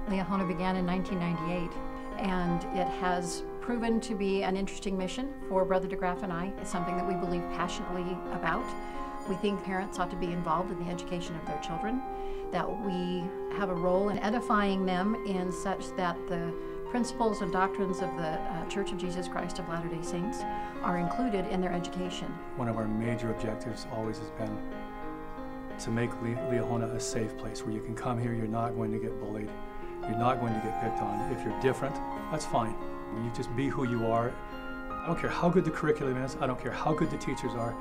Liahona began in 1998, and it has proven to be an interesting mission for Brother DeGraff and I. It's something that we believe passionately about. We think parents ought to be involved in the education of their children, that we have a role in edifying them in such that the principles and doctrines of the Church of Jesus Christ of Latter-day Saints are included in their education. One of our major objectives always has been to make Liahona a safe place where you can come here, you're not going to get bullied, you're not going to get picked on. If you're different, that's fine. You just be who you are. I don't care how good the curriculum is, I don't care how good the teachers are.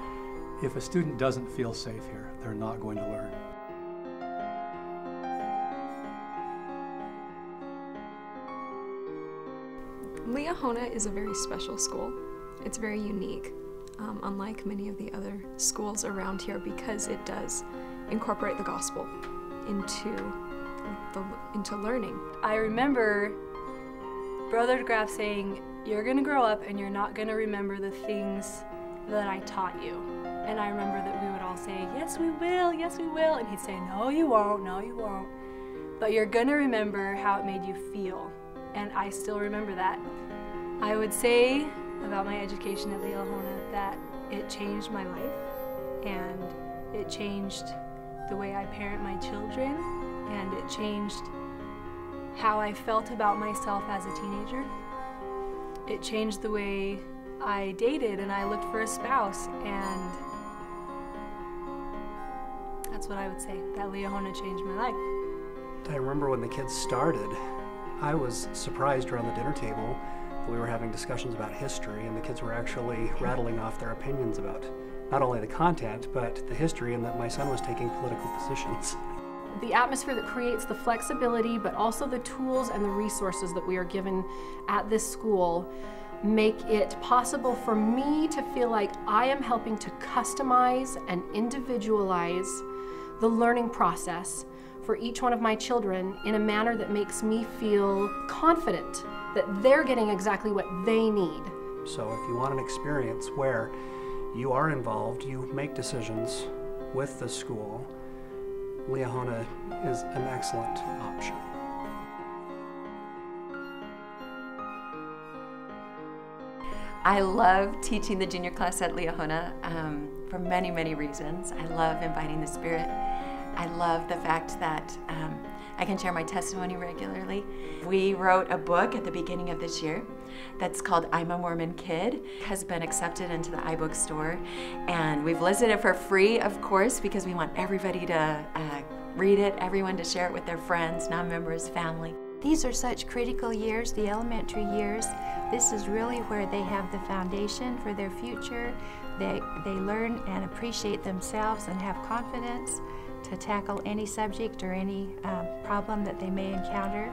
If a student doesn't feel safe here, they're not going to learn. Liahona is a very special school. It's very unique, unlike many of the other schools around here, because it does incorporate the gospel into learning. I remember Brother DeGraff saying, "You're going to grow up and you're not going to remember the things that I taught you." And I remember that we would all say, "Yes, we will, yes, we will." And he'd say, "No, you won't, no, you won't. But you're going to remember how it made you feel." And I still remember that. I would say about my education at Liahona that it changed my life, and it changed the way I parent my children, and it changed how I felt about myself as a teenager. It changed the way I dated and I looked for a spouse, and that's what I would say, that Liahona changed my life. I remember when the kids started, I was surprised around the dinner table that we were having discussions about history, and the kids were actually rattling off their opinions about not only the content, but the history, and that my son was taking political positions. The atmosphere that creates the flexibility, but also the tools and the resources that we are given at this school make it possible for me to feel like I am helping to customize and individualize the learning process for each one of my children in a manner that makes me feel confident that they're getting exactly what they need. So if you want an experience where you are involved, you make decisions with the school, Liahona is an excellent option. I love teaching the junior class at Liahona for many, many reasons. I love inviting the Spirit. I love the fact that I can share my testimony regularly. We wrote a book at the beginning of this year that's called I'm a Mormon Kid. It has been accepted into the iBook store, and we've listed it for free, of course, because we want everybody to read it, everyone to share it with their friends, non-members, family. These are such critical years, the elementary years. This is really where they have the foundation for their future. They learn and appreciate themselves and have confidence to tackle any subject or any problem that they may encounter.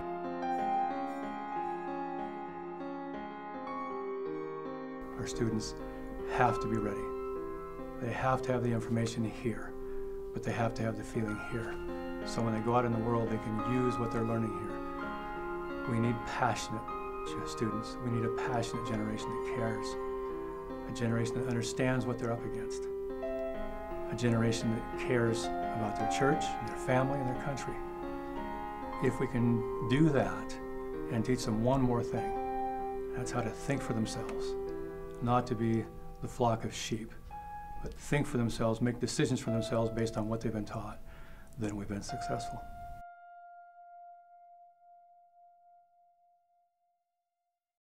Our students have to be ready. They have to have the information here, but they have to have the feeling here. So when they go out in the world, they can use what they're learning here. We need passionate students. We need a passionate generation that cares, a generation that understands what they're up against, a generation that cares about their church, and their family, and their country. If we can do that and teach them one more thing, that's how to think for themselves, not to be the flock of sheep, but think for themselves, make decisions for themselves based on what they've been taught, then we've been successful.